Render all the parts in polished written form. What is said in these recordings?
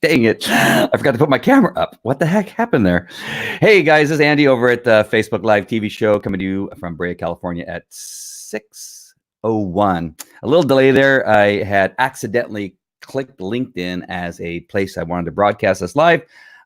Dang it. I forgot to put my camera up. What the heck happened there? Hey guys, this is Andy over at the Facebook Live TV show coming to you from Brea, California at 6:01. A little delay there. I had accidentally clicked LinkedIn as a place I wanted to broadcast this live,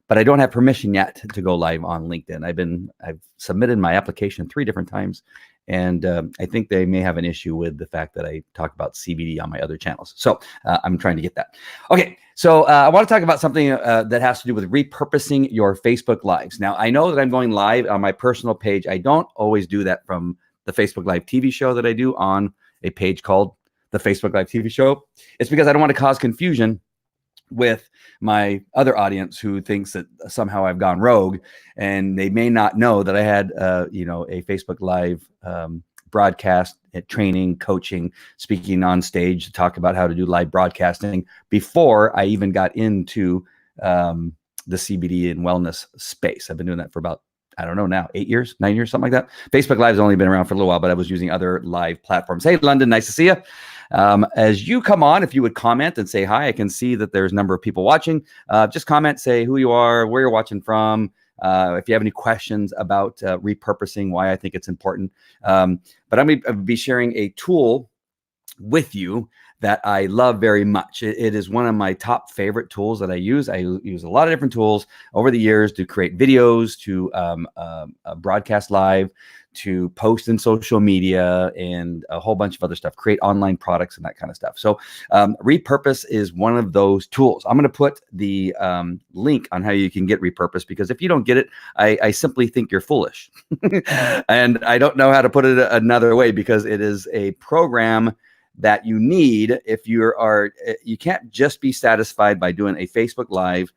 but I don't have permission yet to go live on LinkedIn. I've submitted my application 3 different times, and I think they may have an issue with the fact that I talk about CBD on my other channels. So I'm trying to get that. Okay, so I want to talk about something that has to do with repurposing your Facebook Lives. Now, I know that I'm going live on my personal page. I don't always do that from the Facebook Live TV show that I do on a page called the Facebook Live TV show. It's because I don't want to cause confusion with my other audience who thinks that somehow I've gone rogue, and they may not know that I had, a Facebook Live broadcast training, coaching, speaking on stage to talk about how to do live broadcasting before I even got into the CBD and wellness space. I've been doing that for about, I don't know now, 8 years, 9 years, something like that. Facebook Live's only been around for a little while, but I was using other live platforms. Hey, London, nice to see you. As you come on, if you would comment and say hi, I can see that there's a number of people watching. Just comment, say who you are, where you're watching from. If you have any questions about repurposing, why I think it's important. But I'm going to be sharing a tool with you that I love very much. It is one of my top favorite tools that I use. I use a lot of different tools over the years to create videos, to broadcast live, to post in social media, and a whole bunch of other stuff, create online products and that kind of stuff. So Repurpose is one of those tools. I'm going to put the link on how you can get Repurpose, because if you don't get it, I simply think you're foolish. And I don't know how to put it another way, because it is a program that you need if you can't just be satisfied by doing a Facebook Live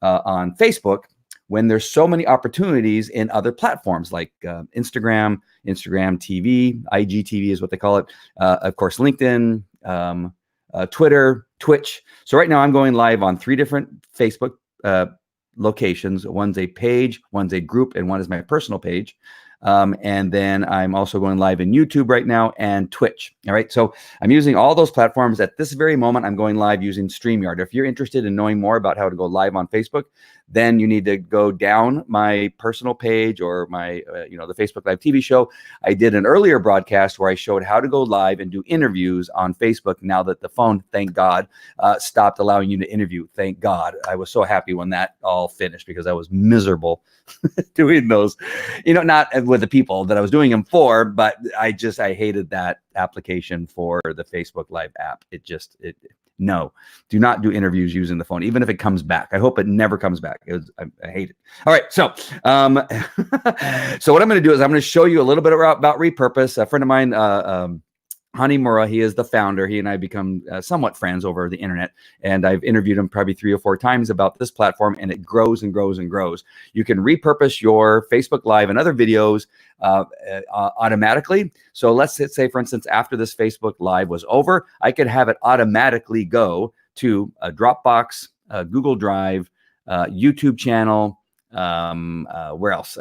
on Facebook, when there's so many opportunities in other platforms like Instagram TV, IGTV is what they call it. Of course, LinkedIn, Twitter, Twitch. So right now I'm going live on 3 different Facebook locations. One's a page, one's a group, and one is my personal page. And then I'm also going live in YouTube right now and Twitch. All right. So I'm using all those platforms. At this very moment, I'm going live using StreamYard. If you're interested in knowing more about how to go live on Facebook, then you need to go down my personal page or my, the Facebook Live TV show. I did an earlier broadcast where I showed how to go live and do interviews on Facebook. Now that the phone, thank God, stopped allowing you to interview. Thank God. I was so happy when that all finished, because I was miserable doing those, not with the people that I was doing them for, but I hated that application for the Facebook Live app. No, do not do interviews using the phone, even if it comes back. I hope it never comes back. I hate it. All right. So, so what I'm going to do is I'm going to show you a little bit about Repurpose. A friend of mine, Hani Mura, he is the founder. He and I become somewhat friends over the internet, and I've interviewed him probably 3 or 4 times about this platform, and it grows and grows and grows. You can repurpose your Facebook Live and other videos automatically. So let's say, for instance, after this Facebook Live was over, I could have it automatically go to a Dropbox, Google Drive, YouTube channel. Where else?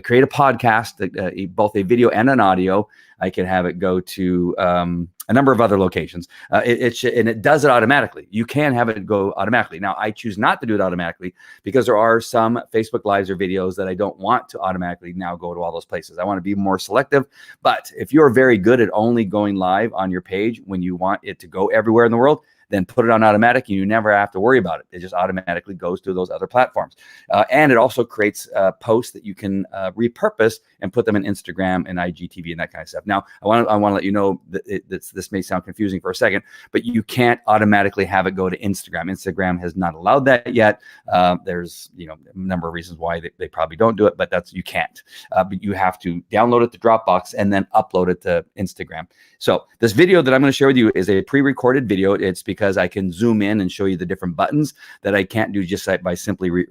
Create a podcast, both a video and an audio. I can have it go to a number of other locations. And it does it automatically. You can have it go automatically. Now, I choose not to do it automatically because there are some Facebook Lives or videos that I don't want to automatically now go to all those places. I want to be more selective. But if you're very good at only going live on your page when you want it to go everywhere in the world, then put it on automatic, and you never have to worry about it. It just automatically goes to those other platforms. And it also creates posts that you can repurpose and put them in Instagram and IGTV and that kind of stuff. Now, I want to let you know that this may sound confusing for a second, but you can't automatically have it go to Instagram. Instagram has not allowed that yet. There's a number of reasons why they probably don't do it, but you can't. But you have to download it to Dropbox and then upload it to Instagram. So this video that I'm going to share with you is a pre-recorded video. It's because I can zoom in and show you the different buttons that I can't do just by simply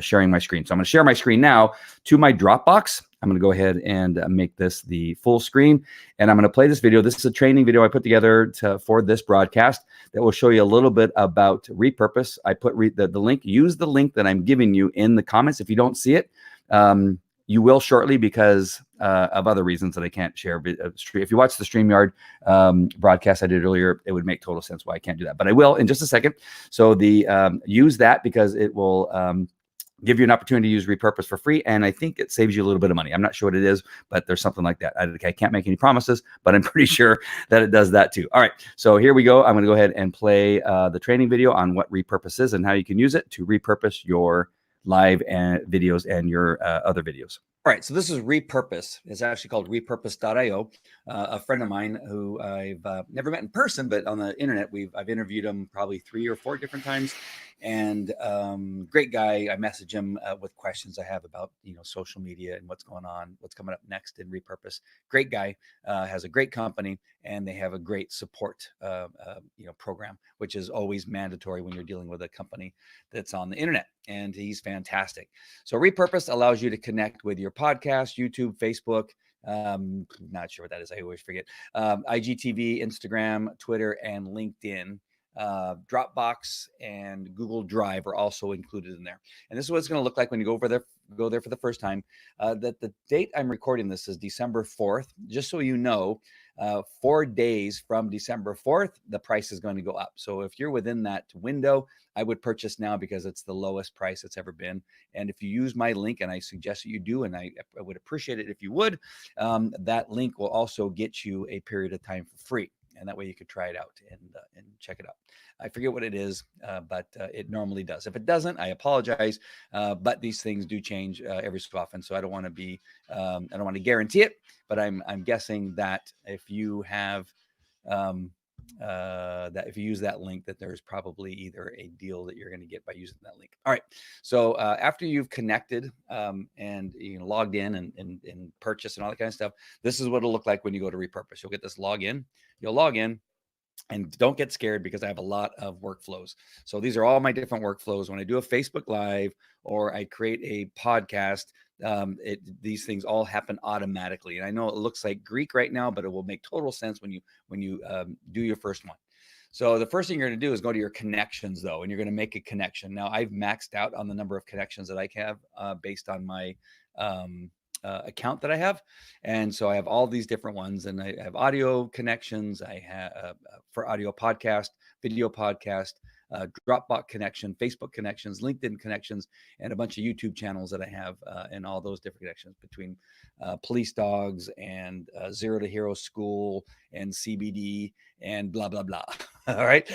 sharing my screen. So I'm going to share my screen now to my Dropbox. I'm going to go ahead and make this the full screen, and I'm going to play this video. This is a training video I put together for this broadcast that will show you a little bit about Repurpose. I put the link. Use the link that I'm giving you in the comments. If you don't see it, You will shortly because of other reasons that I can't share. If you watch the StreamYard broadcast I did earlier, it would make total sense why I can't do that. But I will in just a second. So use that because it will give you an opportunity to use Repurpose for free. And I think it saves you a little bit of money. I'm not sure what it is, but there's something like that. I can't make any promises, but I'm pretty sure that it does that too. All right, so here we go. I'm going to go ahead and play the training video on what Repurpose is and how you can use it to repurpose your live and videos and your other videos. All right, so this is Repurpose. It's actually called repurpose.io. A friend of mine who I've never met in person, but on the internet, I've interviewed him probably 3 or 4 different times, and great guy. I message him with questions I have about social media and what's going on, what's coming up next in Repurpose. Great guy, has a great company, and they have a great support program, which is always mandatory when you're dealing with a company that's on the internet. And he's fantastic. So Repurpose allows you to connect with your podcast, YouTube, Facebook. Not sure what that is. I always forget. IGTV, Instagram, Twitter, and LinkedIn. Dropbox and Google Drive are also included in there. And this is what it's going to look like when you go there for the first time. That the date I'm recording this is December 4th. Just so you know, 4 days from December 4th, the price is going to go up. So if you're within that window, I would purchase now because it's the lowest price it's ever been. And if you use my link, and I suggest that you do, and I would appreciate it if you would, that link will also get you a period of time for free. And that way you could try it out and check it out. I forget what it is, but it normally does. If it doesn't, I apologize. But these things do change every so often, so I don't want to guarantee it. But I'm guessing that if you have that if you use that link, that there's probably either a deal that you're going to get by using that link. All right. So after you've connected and logged in and purchased and all that kind of stuff, this is what it'll look like when you go to Repurpose. You'll get this login. You'll log in. And don't get scared because I have a lot of workflows. So these are all my different workflows. When I do a Facebook Live or I create a podcast, these things all happen automatically. And I know it looks like Greek right now, but it will make total sense when you do your first one. So the first thing you're going to do is go to your connections, though, and you're going to make a connection. Now, I've maxed out on the number of connections that I have based on my account that I have. And so I have all these different ones, and I have audio connections. I have for audio podcast, video podcast, Dropbox connection, Facebook connections, LinkedIn connections, and a bunch of YouTube channels that I have, and all those different connections between Police Dogs and Zero to Hero School and CBD and blah, blah, blah. All right.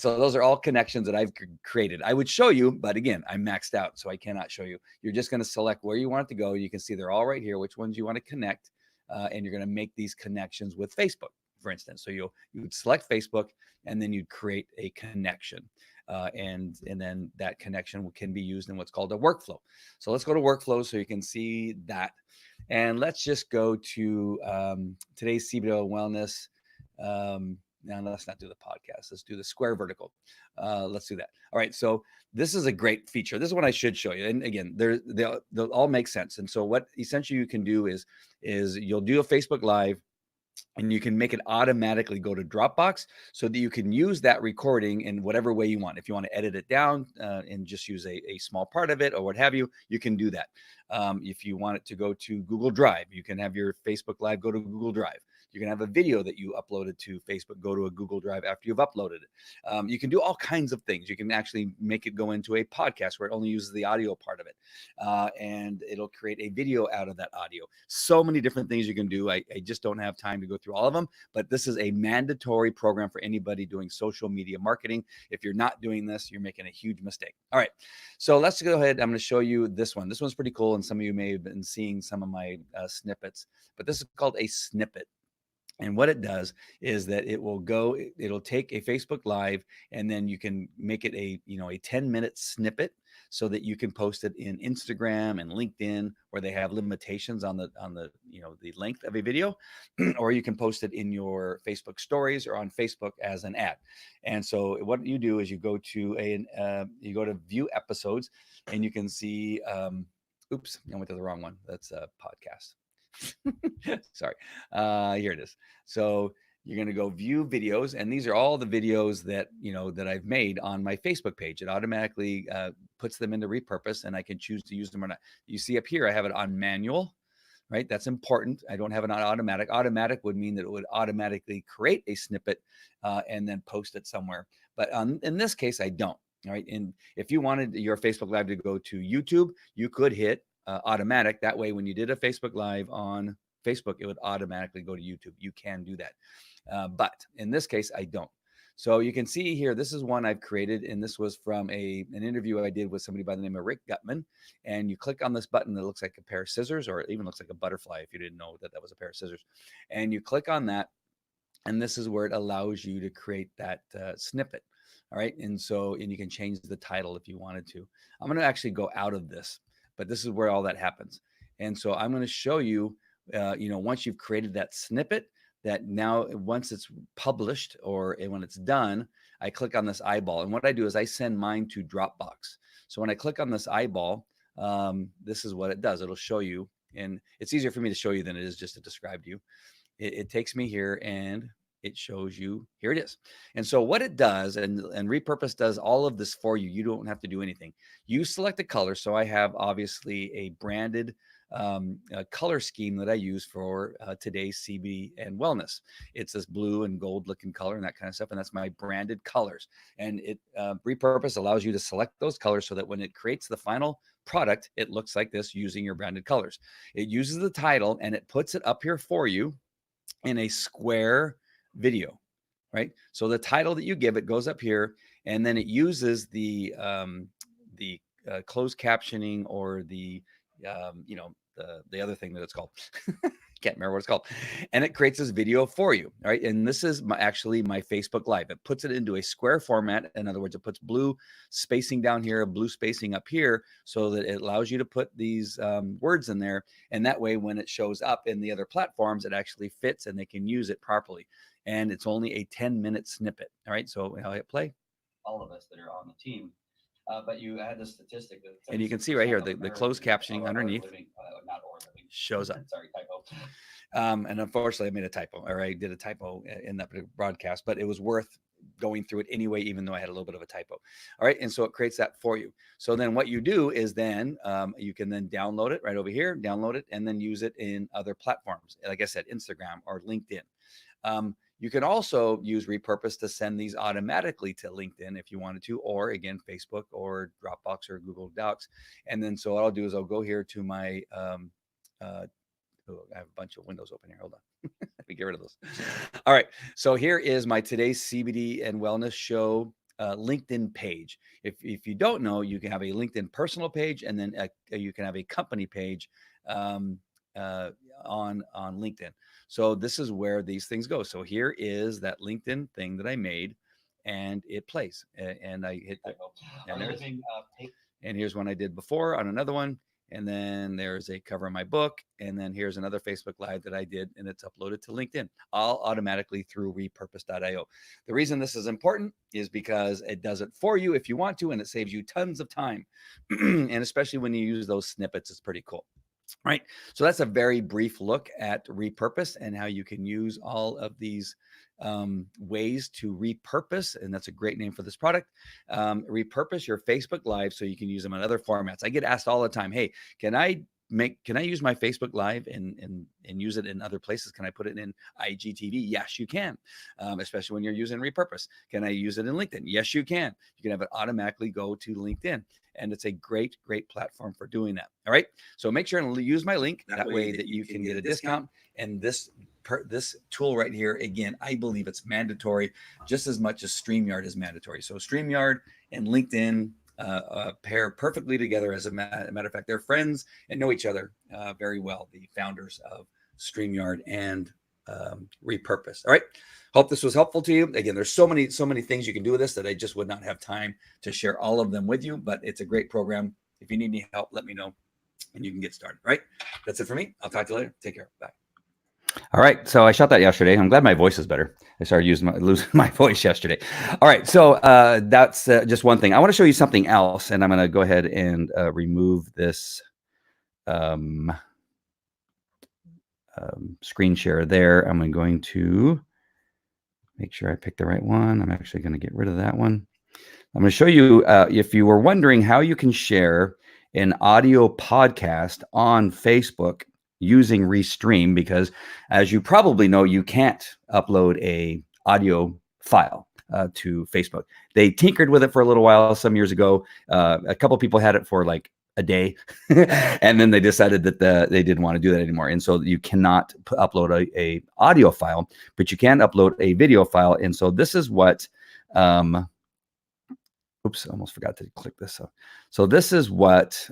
So those are all connections that I've created. I would show you, but again, I'm maxed out, so I cannot show you. You're just going to select where you want it to go. You can see they're all right here, which ones you want to connect, and you're going to make these connections with Facebook, for instance. So you would select Facebook, and then you'd create a connection. And then that connection can be used in what's called a workflow. So let's go to workflow so you can see that. And let's just go to today's CBO wellness. Now let's not do the podcast. Let's do the square vertical. Let's do that. All right. So this is a great feature. This is what I should show you. And again, they'll all make sense. And so what essentially you can do is you'll do a Facebook Live, and you can make it automatically go to Dropbox so that you can use that recording in whatever way you want. If you want to edit it down and just use a small part of it or what have you, you can do that. If you want it to go to Google Drive, you can have your Facebook Live go to Google Drive. You can have a video that you uploaded to Facebook go to a Google Drive after you've uploaded it. You can do all kinds of things. You can actually make it go into a podcast where it only uses the audio part of it. And it'll create a video out of that audio. So many different things you can do. I just don't have time to go through all of them, but this is a mandatory program for anybody doing social media marketing. If you're not doing this, you're making a huge mistake. All right, so let's go ahead. I'm going to show you this one. This one's pretty cool, and some of you may have been seeing some of my snippets, but this is called a snippet. And what it does is that it'll take a Facebook Live, and then you can make it a 10-minute snippet so that you can post it in Instagram and LinkedIn, where they have limitations on the the length of a video, or you can post it in your Facebook stories or on Facebook as an ad. And so what you do is you go to view episodes, and you can see, oops, I went to the wrong one. That's a podcast. Sorry. Here it is. So You're going to go view videos, and these are all the videos that that I've made on my Facebook page. It automatically puts them into Repurpose, and I can choose to use them or not. You see up here, I have it on manual, right? That's important. I don't have it on automatic. Automatic would mean that it would automatically create a snippet and then post it somewhere. But in this case, I don't. All right. And if you wanted your Facebook Live to go to YouTube, you could hit automatic. That way, when you did a Facebook Live on Facebook, it would automatically go to YouTube. You can do that. But in this case, I don't. So you can see here, this is one I've created, and this was from an interview I did with somebody by the name of Rick Gutman. And you click on this button that looks like a pair of scissors, or it even looks like a butterfly if you didn't know that that was a pair of scissors. And you click on that, and this is where it allows you to create that snippet. All right. And you can change the title if you wanted to. I'm going to actually go out of this, but this is where all that happens. And so I'm going to show you, once you've created that snippet, that now once it's published or when it's done, I click on this eyeball. And what I do is I send mine to Dropbox. So when I click on this eyeball, this is what it does. It'll show you, and it's easier for me to show you than it is just to describe to you. It takes me here and it shows you, here it is. And so what it does, and Repurpose does all of this for you. You don't have to do anything. You select a color. So I have obviously a branded color scheme that I use for today's CBD and wellness. It's this blue and gold looking color and that kind of stuff. And that's my branded colors. And it Repurpose allows you to select those colors so that when it creates the final product, it looks like this using your branded colors. It uses the title and it puts it up here for you in a square video, right? So the title that you give it goes up here, and then it uses the closed captioning, or the the other thing that it's called. Can't remember what it's called. And it creates this video for you. All right. And this is actually my Facebook Live. It puts it into a square format. In other words, it puts blue spacing down here, blue spacing up here, so that it allows you to put these words in there. And that way, when it shows up in the other platforms, it actually fits and they can use it properly. And it's only a 10-minute snippet. All right. So I'll hit play. All of us that are on the team. But you had the statistic that, and you can see right here the closed captioning underneath shows up. Sorry, typo. And unfortunately, I made a typo, or I did a typo in that broadcast, but it was worth going through it anyway, even though I had a little bit of a typo. All right, and so it creates that for you. So then what you do is then you can then download it right over here, download it, and then use it in other platforms. Like I said, Instagram or LinkedIn. You can also use Repurpose to send these automatically to LinkedIn if you wanted to, or again, Facebook or Dropbox or Google Docs. And then so what I'll do is I'll go here to my, I have a bunch of windows open here. Hold on. Let me get rid of those. All right. So here is my today's CBD and wellness show LinkedIn page. If you don't know, you can have a LinkedIn personal page, and then you can have a company page on LinkedIn. So this is where these things go. So here is that LinkedIn thing that I made, and it plays. And I hit and here's one I did before on another one. And then there's a cover of my book. And then here's another Facebook Live that I did, and it's uploaded to LinkedIn, all automatically through repurpose.io. The reason this is important is because it does it for you if you want to, and it saves you tons of time. And especially when you use those snippets, it's pretty cool. Right. So that's a very brief look at Repurpose and how you can use all of these ways to repurpose. And that's a great name for this product. Repurpose your Facebook Live so you can use them in other formats. I get asked all the time, hey, can I use my Facebook Live and use it in other places? Can I put it in IGTV? Yes, you can, especially when you're using Repurpose. Can I use it in LinkedIn? Yes, you can. You can have it automatically go to LinkedIn. And it's a great, great platform for doing that. All right. So make sure and use my link. That way that you can get a discount. And this tool right here, again, I believe it's mandatory just as much as StreamYard is mandatory. So StreamYard and LinkedIn pair perfectly together. As a matter of fact, they're friends and know each other very well, the founders of StreamYard and Repurpose. All right. Hope this was helpful to you. Again, there's so many things you can do with this that I just would not have time to share all of them with you, but it's a great program. If you need any help, let me know and you can get started. All right. That's it for me. I'll talk to you later. Take care. Bye. All right. So I shot that yesterday. I'm glad my voice is better. I started losing my voice yesterday. All right. So that's just one thing. I want to show you something else, and I'm going to go ahead and remove this screen share there. I'm going to Make sure I pick the right one. I'm actually going to get rid of that one. I'm going to show you, if you were wondering how you can share an audio podcast on Facebook using Restream, because as you probably know, you can't upload a audio file to Facebook. They tinkered with it for a little while some years ago. A couple people had it for like a day, and then they decided that they didn't want to do that anymore. And so you cannot upload a audio file, but you can upload a video file. And so this is what, oops, I almost forgot to click this. So this is what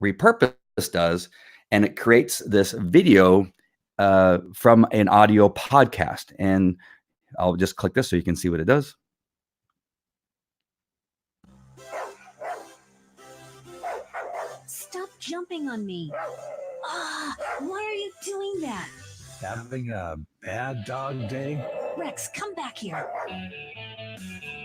Repurpose does, and it creates this video from an audio podcast. And I'll just click this so you can see what it does. Stop jumping on me. Why are you doing that? Having a bad dog day? Rex, come back here.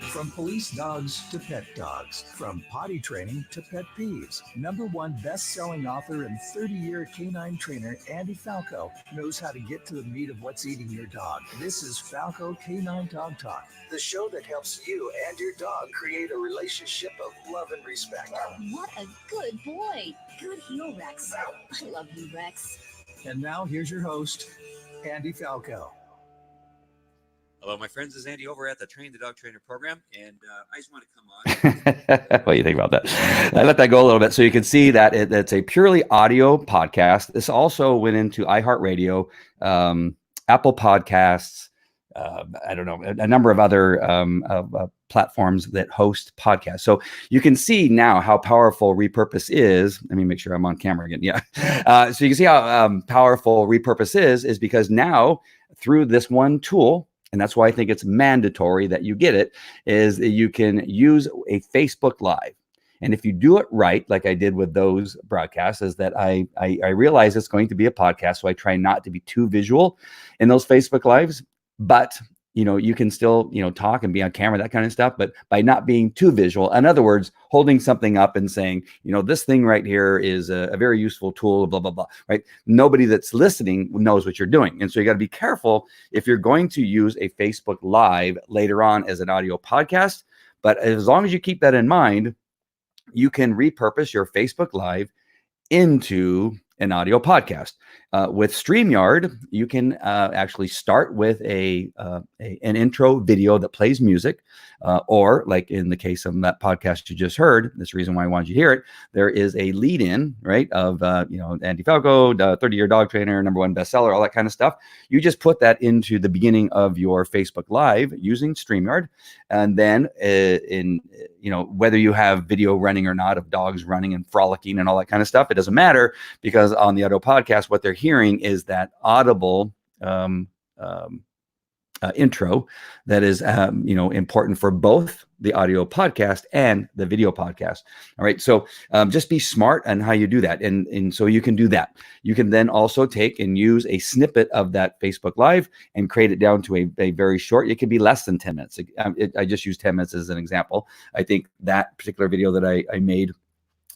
From police dogs to pet dogs, from potty training to pet peeves, #1 best-selling author and 30-year canine trainer Andy Falco knows how to get to the meat of what's eating your dog. This is Falco Canine Dog Talk, the show that helps you and your dog create a relationship of love and respect. What a good boy. Good heel, Rex. I love you, Rex. And now here's your host, Andy Falco. Hello, my friends. This is Andy over at the Train the Dog Trainer program, and I just want to come on. What do you think about that? I let that go a little bit so you can see that it's a purely audio podcast. This also went into iHeartRadio, Apple Podcasts, I don't know, a number of other platforms that host podcasts. So you can see now how powerful Repurpose is. Let me make sure I'm on camera again. Yeah. So you can see how powerful Repurpose is because now through this one tool, and that's why I think it's mandatory that you get it, is that you can use a Facebook Live. And if you do it right, like I did with those broadcasts, is that I realize it's going to be a podcast, so I try not to be too visual in those Facebook Lives. But you can still talk and be on camera, that kind of stuff. But by not being too visual, in other words, holding something up and saying, this thing right here is a very useful tool, blah blah blah. Right? Nobody that's listening knows what you're doing, and so you got to be careful if you're going to use a Facebook Live later on as an audio podcast. But as long as you keep that in mind, you can repurpose your Facebook Live into an audio podcast. With StreamYard, you can actually start with an intro video that plays music, or like in the case of that podcast you just heard, that's the reason why I wanted you to hear it, there is a lead-in, right, of, Andy Falco, 30-year dog trainer, #1 bestseller, all that kind of stuff. You just put that into the beginning of your Facebook Live using StreamYard, and then whether you have video running or not of dogs running and frolicking and all that kind of stuff, it doesn't matter, because on the audio podcast, what they're hearing is that audible intro that is important for both the audio podcast and the video podcast. All right, so just be smart on how you do that, and so you can do that. You can then also take and use a snippet of that Facebook Live and create it down to a very short. It could be less than 10 minutes. I just use 10 minutes as an example. I think that particular video that I made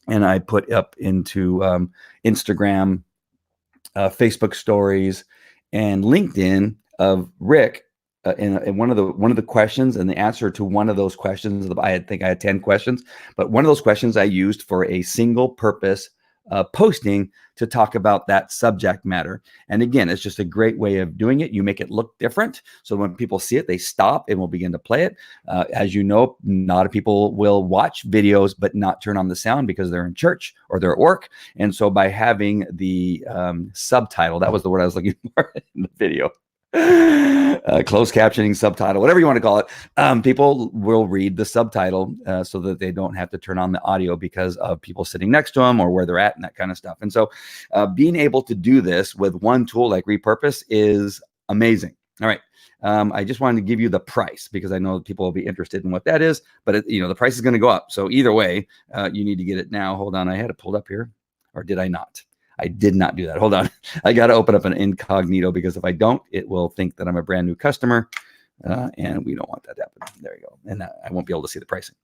and I put up into Instagram, Facebook stories, and LinkedIn of Rick. And one of the questions and the answer to one of those questions, I think I had 10 questions, but one of those questions I used for a single purpose posting to talk about that subject matter. And again, it's just a great way of doing it. You make it look different, so when people see it, they stop and will begin to play it. As you know, a lot of people will watch videos but not turn on the sound because they're in church or they're at work. And so by having the subtitle, that was the word I was looking for in the video, closed captioning, subtitle, whatever you want to call it, people will read the subtitle so that they don't have to turn on the audio because of people sitting next to them or where they're at and that kind of stuff. And so being able to do this with one tool like Repurpose is amazing. All right. I just wanted to give you the price because I know that people will be interested in what that is, but the price is going to go up. So either way, you need to get it now. Hold on. I had it pulled up here, or did I not? I did not do that. Hold on. I got to open up an incognito because if I don't, it will think that I'm a brand new customer. And we don't want that to happen. There you go. And I won't be able to see the pricing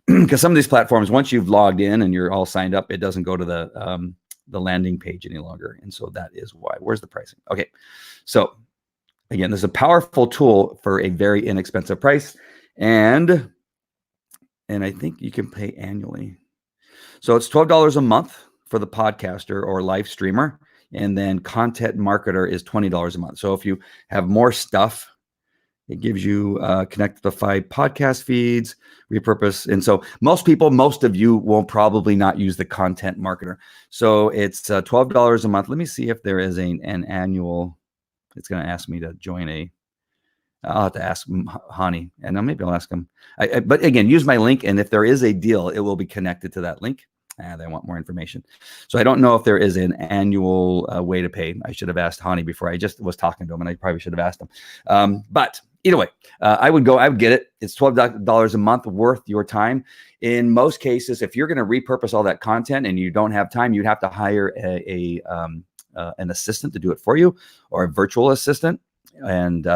because some of these platforms, once you've logged in and you're all signed up, it doesn't go to the landing page any longer. And so that is why. Where's the pricing? Okay. So again, this is a powerful tool for a very inexpensive price. And I think you can pay annually. So it's $12 a month for the podcaster or live streamer. And then content marketer is $20 a month. So if you have more stuff, it gives you connect the 5 podcast feeds, repurpose. And so most of you will probably not use the content marketer. So it's $12 a month. Let me see if there is an annual. It's going to ask me to join I'll have to ask Hani, and maybe I'll ask him. But again, use my link. And if there is a deal, it will be connected to that link. They want more information. So I don't know if there is an annual way to pay. I should have asked Hani before. I just was talking to him, and I probably should have asked him. But either way, I would get it. It's $12 a month worth your time. In most cases, if you're going to repurpose all that content and you don't have time, you'd have to hire an assistant to do it for you, or a virtual assistant, and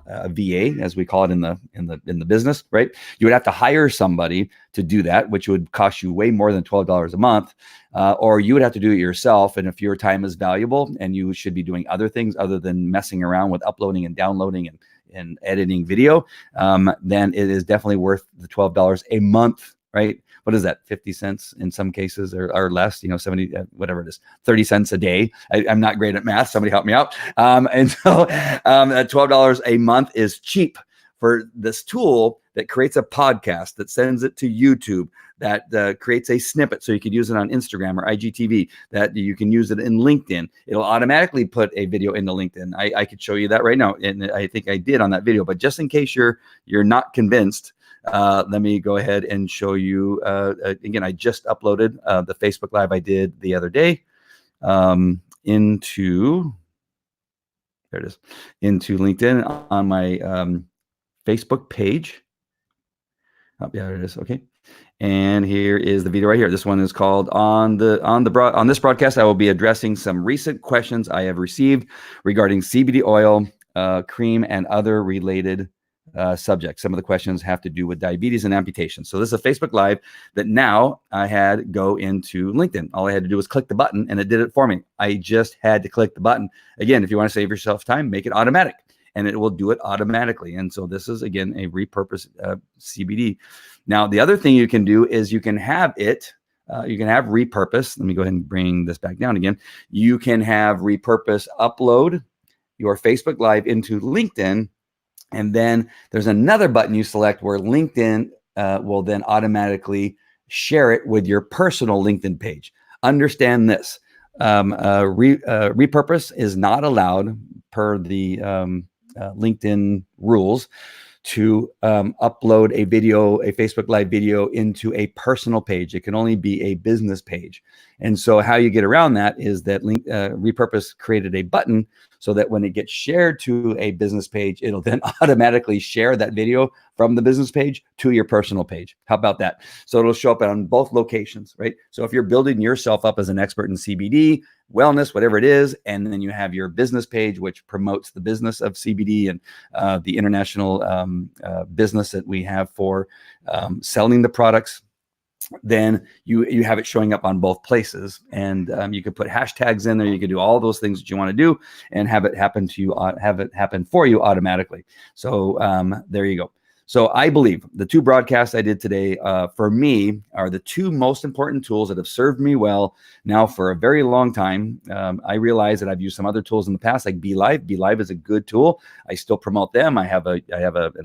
a VA, as we call it in the business, right? You would have to hire somebody to do that, which would cost you way more than $12 a month, or you would have to do it yourself. And if your time is valuable and you should be doing other things other than messing around with uploading and downloading and editing video, then it is definitely worth the $12 a month, right? What is that? 50 cents in some cases, or less, 70, whatever it is, 30 cents a day. I'm not great at math. Somebody help me out. And so $12 a month is cheap for this tool that creates a podcast, that sends it to YouTube, that creates a snippet so you could use it on Instagram or IGTV, that you can use it in LinkedIn. It'll automatically put a video into LinkedIn. I could show you that right now. And I think I did on that video, but just in case you're not convinced, let me go ahead and show you. Again, I just uploaded the Facebook Live I did the other day into LinkedIn on my Facebook page. Oh, yeah, there it is. Okay. And here is the video right here. This one is called on this broadcast. I will be addressing some recent questions I have received regarding CBD oil, cream, and other related subjects. Some of the questions have to do with diabetes and amputation. So this is a Facebook Live that now I had go into LinkedIn. All I had to do was click the button and it did it for me. I just had to click the button. Again, if you want to save yourself time, make it automatic and it will do it automatically. And so this is, again, a repurposed CBD. Now, the other thing you can do is you can have it, you can have Repurpose. Let me go ahead and bring this back down again. You can have Repurpose upload your Facebook Live into LinkedIn. And then there's another button you select where LinkedIn will then automatically share it with your personal LinkedIn page. Understand this. Repurpose is not allowed per the LinkedIn rules to upload a Facebook Live video into a personal page. It can only be a business page. And so how you get around that is that Repurpose created a button so that when it gets shared to a business page, it'll then automatically share that video from the business page to your personal page. How about that? So it'll show up on both locations, right? So if you're building yourself up as an expert in CBD, wellness, whatever it is, and then you have your business page, which promotes the business of CBD and the international business that we have for selling the products, then you have it showing up on both places. And you could put hashtags in there. You could do all those things that you want to do and have it happen to you, have it happen for you automatically. So there you go. So I believe the 2 broadcasts I did today for me are the 2 most important tools that have served me well now for a very long time. I realize that I've used some other tools in the past, like BeLive. BeLive is a good tool. I still promote them. I have an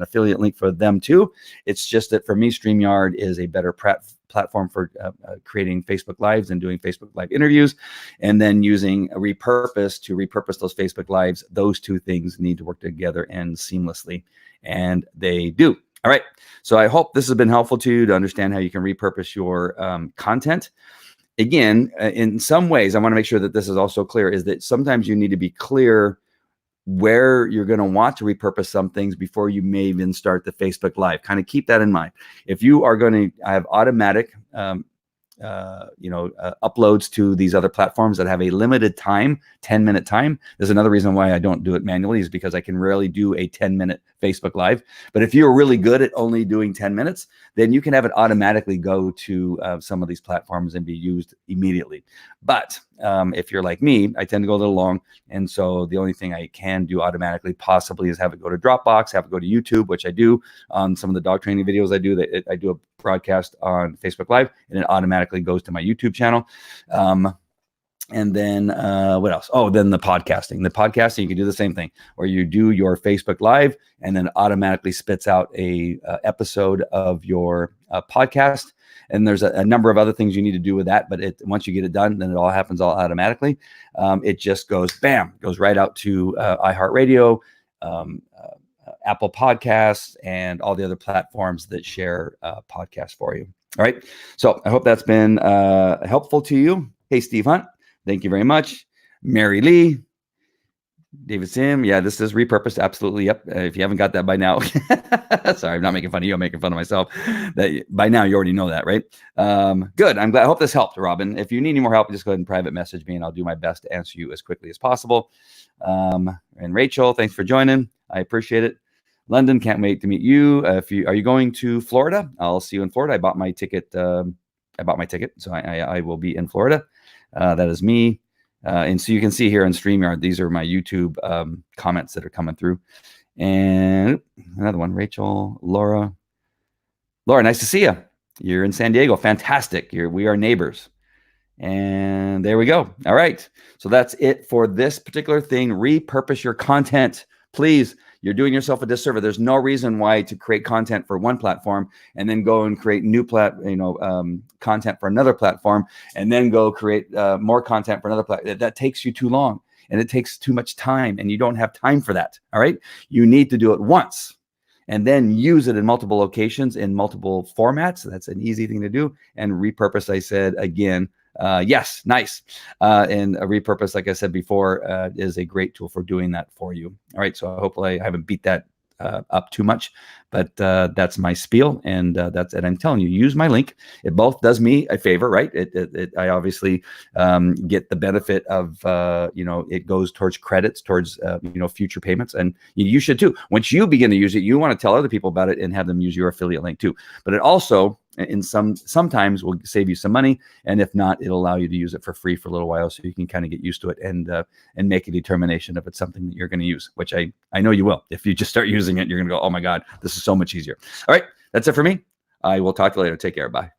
affiliate link for them too. It's just that for me, StreamYard is a better platform for creating Facebook Lives and doing Facebook Live interviews, and then using a Repurpose to repurpose those Facebook Lives. Those 2 things need to work together and seamlessly, and they do. All right. So I hope this has been helpful to you to understand how you can repurpose your content. Again, in some ways, I want to make sure that this is also clear, is that sometimes you need to be clear where you're going to want to repurpose some things before you may even start the Facebook Live. Kind of keep that in mind. If you are going to have automatic uploads to these other platforms that have a limited time, 10-minute time. There's another reason why I don't do it manually, is because I can rarely do a 10-minute Facebook Live. But if you're really good at only doing 10 minutes, then you can have it automatically go to some of these platforms and be used immediately. But if you're like me, I tend to go a little long. And so the only thing I can do automatically possibly is have it go to Dropbox, have it go to YouTube, which I do on some of the dog training videos I do. I do a broadcast on Facebook Live, and it automatically goes to my YouTube channel. And then what else? Oh, then the podcasting. The podcasting, you can do the same thing where you do your Facebook Live and then automatically spits out a episode of your podcast. And there's a number of other things you need to do with that. But once you get it done, then it all happens all automatically. It just goes, bam, goes right out to iHeartRadio, Apple Podcasts, and all the other platforms that share podcasts for you. All right. So I hope that's been helpful to you. Hey, Steve Hunt. Thank you very much. Mary Lee, David Sim. Yeah, this is repurposed. Absolutely. Yep. If you haven't got that by now, sorry, I'm not making fun of you. I'm making fun of myself. That by now you already know that, right? Good. I'm glad. I hope this helped, Robin. If you need any more help, just go ahead and private message me and I'll do my best to answer you as quickly as possible. And Rachel, thanks for joining. I appreciate it. London, can't wait to meet you. Are you going to Florida? I'll see you in Florida. I bought my ticket. So I will be in Florida. That is me. And so you can see here on StreamYard, these are my YouTube comments that are coming through. And another one, Rachel, Laura, nice to see you. You're in San Diego. Fantastic. We are neighbors. And there we go. All right. So that's it for this particular thing. Repurpose your content. Please, you're doing yourself a disservice. There's no reason why to create content for one platform and then go and create new content for another platform and then go create more content for another platform. That takes you too long and it takes too much time and you don't have time for that. All right. You need to do it once and then use it in multiple locations in multiple formats. That's an easy thing to do. And repurpose, I said again, yes, nice. And a repurpose, like I said before, is a great tool for doing that for you. All right. So hopefully I haven't beat that up too much, but that's my spiel. And and I'm telling you, use my link. It both does me a favor, right? I obviously get the benefit of, it goes towards credits, towards, future payments. And you should too. Once you begin to use it, you want to tell other people about it and have them use your affiliate link too. But it also, sometimes will save you some money, and if not, it'll allow you to use it for free for a little while, so you can kind of get used to it and make a determination if it's something that you're going to use, which I know you will. If you just start using it, you're going to go, oh my God, this is so much easier. All right, that's it for me. I will talk to you later. Take care. Bye.